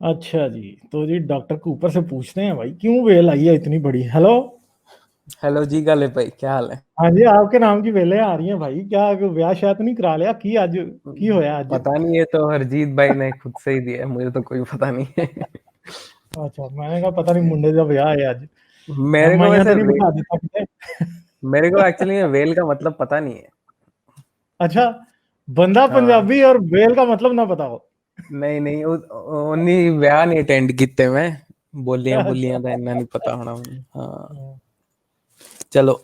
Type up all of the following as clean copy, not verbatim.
अच्छा जी, तो जी डॉक्टर को ऊपर से पूछते हैं भाई क्यों वेल आई है इतनी बड़ी। हेलो। हेलो जी गाले भाई, क्या हाल है? हाँ जी, आपके नाम की वेलें आ रही हैं भाई। क्या ब्याह शायद तो नहीं करा लिया की आज की होया आज? पता नहीं, ये तो हरजीत भाई ने खुद से ही दिया है, मुझे तो कोई पता नहीं है। अच्छा, मैंने कहा पता नहीं मुंडे का ब्याह है आज। मेरे को माइया वैसे तो नहीं बिठा देता किਤੇ। मेरे को एक्चुअली वेल का मतलब पता नहीं है। अच्छा, बंदा हाँ। पंजाबी और वेल का मतलब ना पता हो। नहीं नहीं, उन्हीं ब्याह नहीं अटेंड किते मैं। बोलियां अच्छा। बोलियां का इन्ना नहीं पता होना मुझे। हाँ। चलो।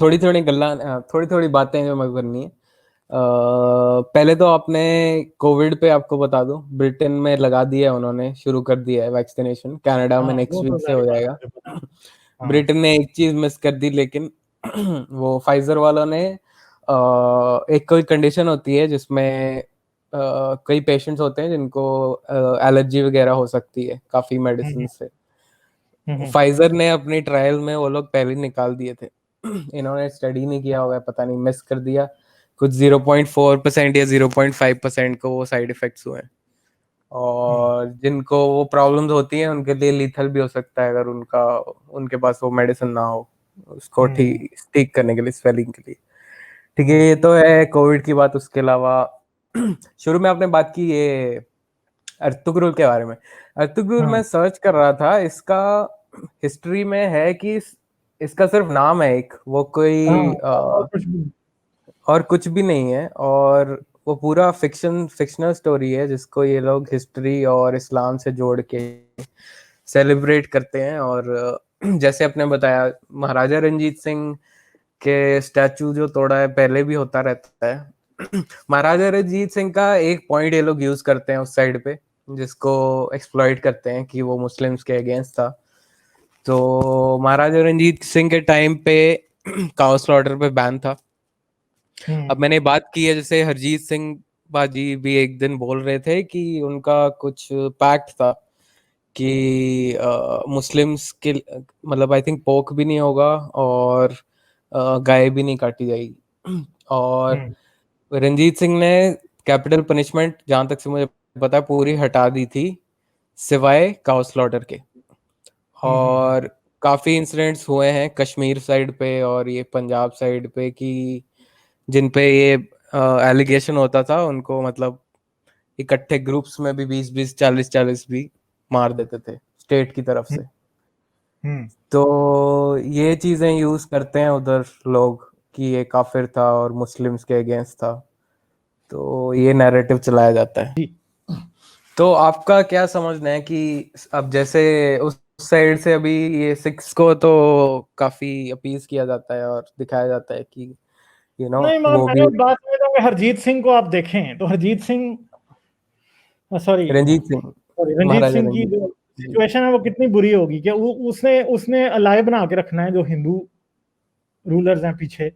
थोड़ी थोड़ी गल्ला, थोड़ी थोड़ी बातें जो मैं करनी है। पहले तो आपने कोविड पे आपको बता दूं, ब्रिटेन में लगा दिया है उन्होंने, शुरू कर दिया है वैक्सीनेशन। कनाडा में हाँ, नेक्स्ट वो तो वीक से जारी हो बात है, जाएगा। मुझे पता। हाँ। ब्रिटेन ने एक चीज मिस कर दी, लेकिन वो फाइजर वालों ने एक कोई कंडीशन होती है जिसमें कई पेशेंट्स होते हैं जिनको एलर्जी वगैरह हो सकती है काफी मेडिसिन हम्म। से। हम्म। फाइजर ने अपनी ट्रायल में वो लोग पहले ही निकाल दिए थे। इन्होंने स्टडी नहीं किया होगा, पता नहीं, मिस कर दिया। कुछ 0.4% या 0.5% को वो साइड इफेक्ट्स हुए हैं। हम्म। और जिनको वो प्रॉब्लम्स होती हैं उनके लिए लीथल भी हो सकता है, अगर उनके पास वो मेडिसिन ना हो उसको हम्म। ठीक ठीक करने के लिए, स्वेलिंग के लिए। ठीक है, हम्म। ये तो है कोविड की बात। उसके अलावा शुरू में आपने बात की ये अर्तुगरुल के बारे में। अर्तुगरुल हाँ। में सर्च कर रहा था, इसका हिस्ट्री में है कि इसका सिर्फ नाम है एक, वो हाँ, कोई और कुछ भी। और कुछ भी नहीं है। और वो पूरा फिक्शनल स्टोरी है जिसको ये लोग हिस्ट्री और इस्लाम से जोड़ के सेलिब्रेट करते हैं। और जैसे आपने बताया, महाराजा रंजीत सिंह के स्टैचू जो तोड़ा है, पहले भी होता रहता है। महाराजा रंजीत सिंह का एक पॉइंट ये लोग यूज करते हैं उस साइड पे, जिसको एक्सप्लॉइट करते हैं कि वो मुस्लिम्स के अगेंस्ट था। तो महाराजा रंजीत सिंह के टाइम पे काउ स्लॉटर पे बैन था। अब हम्म। मैंने बात की है, जैसे हरजीत सिंह बाजी भी एक दिन बोल रहे थे कि उनका कुछ पैक्ट था कि मुस्लिम्स के, मतलब आई थिंक पोक भी नहीं होगा और गाय भी नहीं काटी जाएगी। और हम्म। रंजीत सिंह ने कैपिटल पनिशमेंट, जहां तक से मुझे पता है, पूरी हटा दी थी, सिवाय काउ स्लॉटर के। हम्म। और काफी इंसिडेंट्स हुए हैं कश्मीर साइड पे और ये पंजाब साइड पे कि जिन पे ये एलिगेशन होता था, उनको मतलब इकट्ठे ग्रुप्स में भी 20-20, 40-40 भी मार देते थे स्टेट की तरफ से। हम्म। तो ये चीजें यूज करते हैं उधर लोग कि ये काफिर था और मुस्लिम्स के अगेंस्ट था, तो ये नैरेटिव चलाया जाता है। जी। तो आपका क्या समझना है कि अब जैसे उस साइड से अभी ये सिक्स को तो काफी अपीज किया जाता है और दिखाया जाता है कि नहीं, मगर वो भी मैंने बात में तो हरजीत सिंह को आप देखें तो हरजीत सिंह, सॉरी रंजीत सिंह, सॉरी, रंजीत महाराजा सिंह की रंजीत जो जी। सिचुएशन है वो कितनी बुरी होगी कि उसने उसने अलाय बना के रखना है जो हिंदू रूलर्स हैं पीछे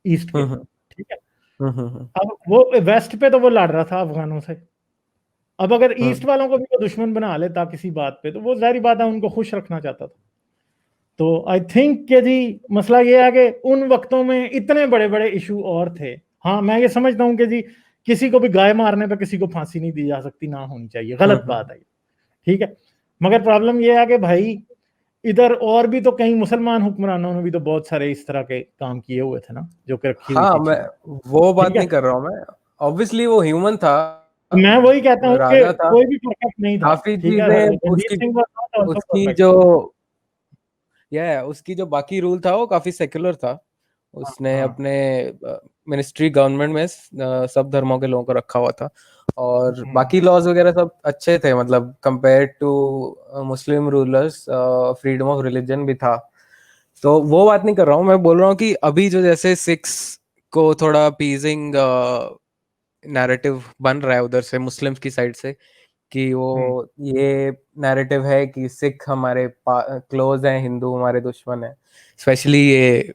ईस्ट के। हम्म ठीक है। हम्म हम्म अब वो वेस्ट पे तो वो लड़ रहा था अफगानों से। अब अगर ईस्ट हम्म वालों को भी वो दुश्मन बना लेता किसी बात पे तो वो जाहिर बात है उनको खुश रखना चाहता था। तो आई थिंक कि जी मसला ये है कि उन वक्तों में इतने बड़े बड़े इशू और थे। हाँ, मैं ये समझता हूँ कि जी किसी को भी गाय मारने पे किसी को फांसी नहीं दी जा सकती, ना होनी चाहिए, गलत हम्म बात है। ठीक है। मगर प्रॉब्लम ये है कि भाई इधर और भी तो कई मुसलमान हुक्मरानों ने भी तो बहुत सारे इस तरह के काम किए हुए थे ना, जो कि रखी हुई हाँ, थी मैं चीजें। वो बात ठीक है। नहीं कर रहा हूँ मैं। ऑब्वियसली वो ह्यूमन था, तो मैं वही कहता हूँ कि राजा था। कोई भी परफेक्ट नहीं था। काफी ठीक है, चीजें रणजीत उसकी सिंह was not also उसकी perfect। जो उसकी जो बाकी रूल था वो काफी सेक्युलर था। हाँ। उसने हाँ। अपने मिनिस्ट्री गवर्नमेंट में सब धर्मों के लोगों को रखा हुआ था। और हम्म। बाकी लॉज वगैरह सब अच्छे थे, मतलब compare to Muslim rulers, freedom of religion भी था। तो वो बात नहीं कर रहा हूँ, मैं बोल रहा हूँ कि अभी जो जैसे सिक्स को थोड़ा पीजिंग नैरेटिव बन रहा है उधर से, मुस्लिम्स की साइड से, कि वो हम्म। ये नैरेटिव है कि सिख हमारे क्लोज हैं, हिंदू हमारे दुश्मन है। स्पेशली ये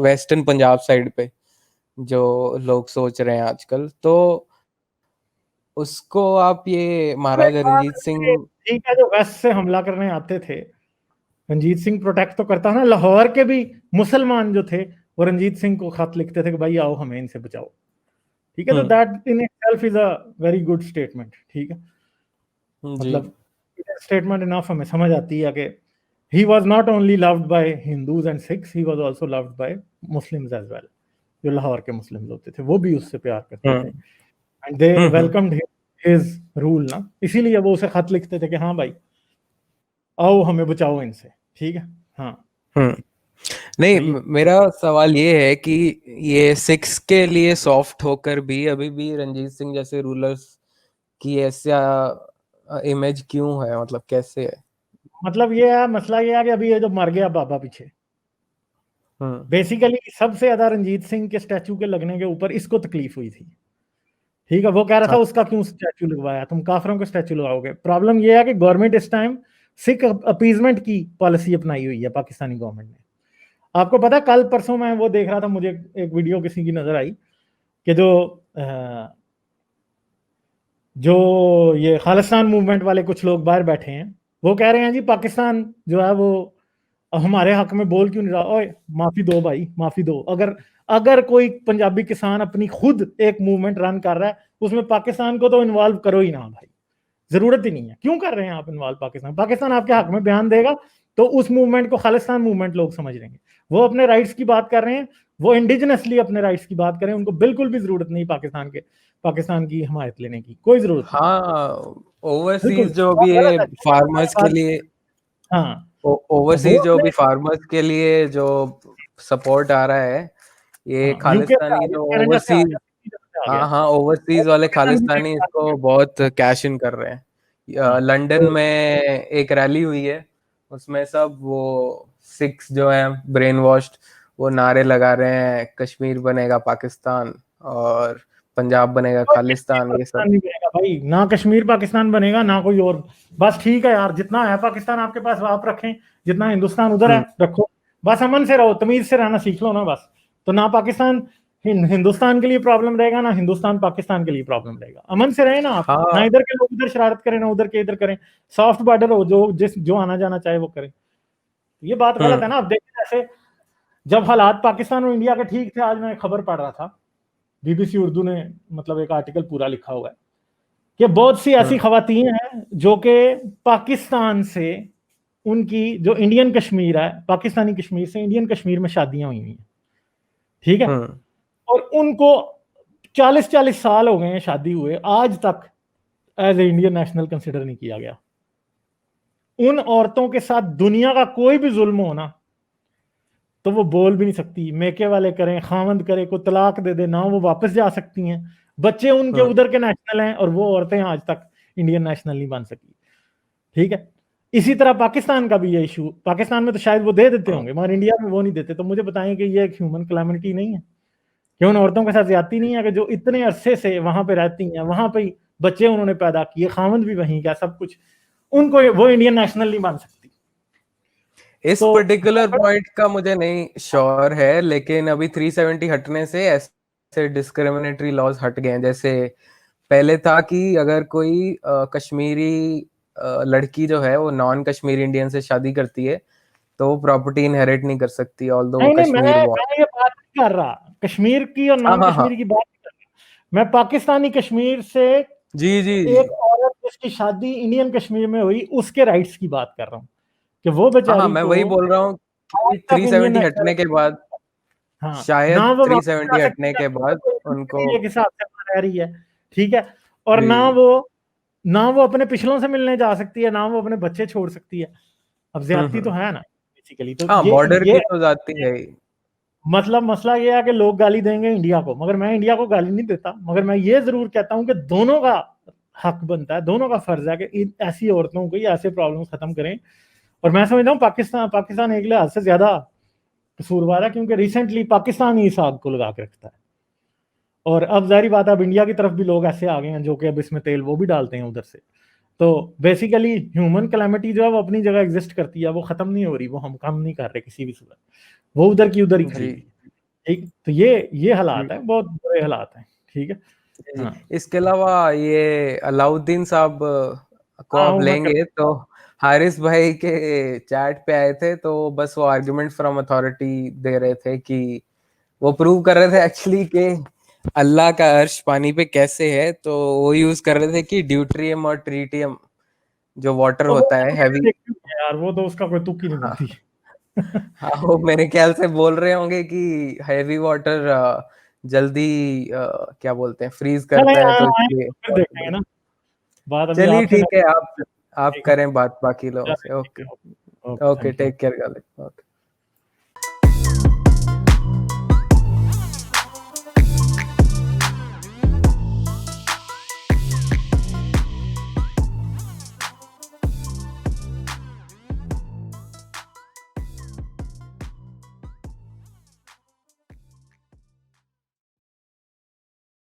वेस्टर्न पंजाब साइड पे जो लोग सोच रहे हैं आजकल, तो उसको आप ये अब एक महाराजा बात रंजीत है सिंह। कि ठीक है, जो वेस्ट से हमला करने आते थे रंजीत सिंह प्रोटेक्ट तो करता ना। लाहौर के भी मुसलमान जो थे वो रंजीत सिंह को खत लिखते थे कि भाई आओ हमें इनसे बचाओ। ठीक है। तो hmm that in itself is a very good statement. ठीक है। मतलब स्टेटमेंट इनफ हमें समझ आती है कि he was not only loved by Hindus and Sikhs, he was also loved by Muslims as well. जो लाहौर के मुस्लिम होते थे वो भी उससे प्यार करते थे and they welcomed his rule ना, इसीलिए वो उसे खत लिखते थे कि हाँ भाई आओ हमें बचाओ इनसे, ठीक है। हाँ नहीं, सही। मेरा सवाल ये है कि ये सिक्स के लिए सॉफ्ट होकर भी अभी भी रंजीत सिंह जैसे रूलर्स की ऐसा इमेज क्यों है, मतलब कैसे है? मतलब ये है, मसला ये है कि अभी ये जो मर गया बाबा पीछे, बेसिकली सबसे ज्यादा रंजीत सिंह के स्टैचू के लगने के ऊपर इसको तकलीफ हुई थी, ठीक है। वो कह रहा था उसका क्यों स्टैचू लगवाया, तुम काफरों का स्टैचू लगाओगे। प्रॉब्लम ये है कि गवर्नमेंट इस टाइम सिख अपीजमेंट की पॉलिसी अपनाई हुई है पाकिस्तानी गवर्नमेंट ने। आपको पता है कल परसों मैं वो देख रहा था, मुझे एक वीडियो किसी की नजर आई कि जो ये खालिस्तान मूवमेंट वाले कुछ लोग बाहर बैठे हैं, वो कह रहे हैं जी पाकिस्तान जो है वो हमारे हक में बोल क्यों नहीं रहा। ओए माफी दो भाई, माफी दो। अगर अगर कोई पंजाबी किसान अपनी खुद एक मूवमेंट रन कर रहा है उसमें पाकिस्तान को तो इन्वॉल्व करो ही ना भाई, जरूरत ही नहीं है। क्यों कर रहे हैं आप इन्वॉल्व पाकिस्तान? पाकिस्तान आपके हक में बयान देगा तो उस मूवमेंट को खालिस्तान मूवमेंट लोग समझ लेंगे। वो अपने राइट्स की बात कर रहे हैं, वो इंडिजिनसली अपने राइट्स की बात करें, उनको बिल्कुल भी जरूरत नहीं पाकिस्तान की हिमायत लेने की, कोई जरूरत नहीं। हाँ, ओवरसीज बिल्कुल जो भी है गलत है फार्मर्स के बात। लिए, हाँ वो ओवरसीज जो अपने भी फार्मर्स के लिए जो सपोर्ट आ रहा है, ये यूके से आ खालिस्तानी गया, जो कनाडा से आ ओवरसीज, गया, आ गया। हाँ ओवरसीज वाले पाकिस्तान खालिस्तानी इसको बहुत कैश इन कर रहे हैं। लंदन तो में एक रैली हुई है, उसमें सब वो सिक्स जो हैं ब्रेन वॉश्ड, वो नारे लगा रहे हैं कश्मीर बनेगा पाकिस्तान और पंजाब बनेगा कश्मीर खालिस्तान, ये सब। पाकिस्तान नहीं बनेगा भाई, ना कश्मीर पाकिस्तान बनेगा ना कोई और। बस ठीक है यार, जितना है पाकिस्तान आपके पास आप रखें, जितना हिंदुस्तान उधर है रखो, बस अमन से रहो, तमीज से रहना सीख लो ना बस। तो ना पाकिस्तान हिंदुस्तान के लिए प्रॉब्लम रहेगा, ना हिंदुस्तान पाकिस्तान के लिए प्रॉब्लम रहेगा। अमन से रहे ना आप, ना हाँ। इधर के लोग इधर शरारत करें ना उधर के इधर करें। सॉफ्ट बॉर्डर हो, जो आना जाना चाहे वो करें। ये बात गलत है ना। अब देखिए जैसे जब हालात पाकिस्तान और इंडिया के ठीक थे, आज मैं खबर पढ़ रहा था, बीबीसी उर्दू ने मतलब एक आर्टिकल पूरा लिखा हुआ है कि बहुत सी ऐसी खवातीन हैं जो कि पाकिस्तान से, उनकी जो इंडियन कश्मीर है, पाकिस्तानी कश्मीर से इंडियन कश्मीर में शादियां हुई हैं, ठीक है। और उनको 40-40 साल हो गए हैं शादी हुए, आज तक as a Indian national consider नहीं किया गया। उन औरतों के साथ दुनिया का कोई भी जुल्म हो ना तो वो बोल भी नहीं सकती, मेके वाले करें खामंद करे को तलाक दे दे ना, वो वापस जा सकती हैं। बच्चे उनके उधर के नेशनल हैं और वो औरतें आज तक इंडियन नेशनल नहीं बन सकी, ठीक है। इसी तरह पाकिस्तान का भी ये इशू, पाकिस्तान में तो शायद वो दे देते होंगे मगर इंडिया में वो नहीं देते। तो मुझे बताएं कि ये एक ह्यूमन कैलामिटी नहीं है कि उन औरतों के साथ ज्यादती नहीं है कि जो इतने अरसे से वहां पे रहती हैं, वहां पे बच्चे उन्होंने पैदा किए, खामंद भी वहीं का सब कुछ, उनको वो इंडियन नेशनल नहीं बन सकती। इस तो पर्टिकुलर पॉइंट का मुझे नहीं श्योर है, लेकिन अभी 370 हटने से ऐसे डिस्क्रिमिनेटरी लॉज हट गए हैं। जैसे पहले था कि अगर कोई कश्मीरी लड़की जो है वो नॉन कश्मीरी इंडियन से शादी करती है तो वो प्रॉपर्टी इनहेरिट नहीं कर सकती, ऑल्दो वो नहीं नहीं, कश्मीर मैं ये बात नहीं कर रहा कश्मीर की और हाँ नॉन हाँ हाँ, कश्मीरी की बात नहीं कर रहा। मैं पाकिस्तानी कश्मीर से जी जी जी, एक औरत जिसकी शादी इंडियन कश्मीर में हुई उसके राइट्स की बात कर रहा हूँ कि वो हाँ हाँ, बेचारी मैं को वही बोल रहा हूँ आज कि तक इंडियन 370 नेशनल, हटने के बाद, हाँ शायद ना वो वापस जा 370 हटने सकती है के बाद उनको, के हिसाब से वहाँ रह रही है, ठीक है। और जी, ना वो अपने पिछलों से मिलने जा सकती है, ना वो अपने बच्चे छोड़ सकती है। अब ज्यादती तो है ना बेसिकली। तो हाँ, बॉर्डर ये की तो जाती है ही। मतलब मसला ये है कि लोग गाली देंगे इंडिया को, मगर मैं इंडिया को गाली नहीं देता, मगर मैं ये जरूर कहता हूं कि दोनों का हक बनता है, दोनों का फर्ज है कि ऐसी औरतों को ऐसे प्रॉब्लम्स खत्म करें। और मैं समझता हूँ पाकिस्तान एक लिहाज से ज्यादा कसूरवार है क्योंकि रिसेंटली पाकिस्तान ही इस आग को लगा के रखता है। और अब जारी बात है, अब इंडिया की तरफ भी लोग ऐसे आ गए हैं जो कि अब इसमें तेल वो भी डालते हैं उधर से। तो बेसिकली ह्यूमन कैलामिटी जो है वो अपनी जगह एग्जिस्ट करती है, वो खत्म नहीं हो रही, वो हम कम नहीं कर रहे किसी भी सूरत, वो उधर की उधर ही खड़ी जी है, ठीक। तो ये जी हालात है, बहुत बुरे हालात हैं, ठीक है। जी। हाँ इसके अलावा ये अलाउद्दीन साहब को हाँ आप उमर लेंगे तो हारिस भाई के चैट पे आए थे, तो बस वो आर्गुमेंट फ्रॉम अथॉरिटी दे रहे थे कि वो प्रूव कर रहे थे एक्चुअली कि अल्लाह का अर्श पानी पे कैसे है, तो वो यूज कर रहे थे कि ड्यूट्रियम और ट्रीटियम जो वाटर तो होता है हैवी, यार वो तो उसका कोई तुक ही नहीं बनती। हाँ वो मेरे ख्याल से बोल रहे होंगे कि हैवी वाटर जल्दी क्या बोलते हैं फ्रीज चलो करता है, यहाँ तो आए इसलिए तो फिर देखेंगे ना, बात अभी चलिए आपसे ठीक है, आप ठीक है, करें बात बाकी लोगों से। चलो, ठीक ओके है, okay, okay, thank you. Take care Ghalib. Okay.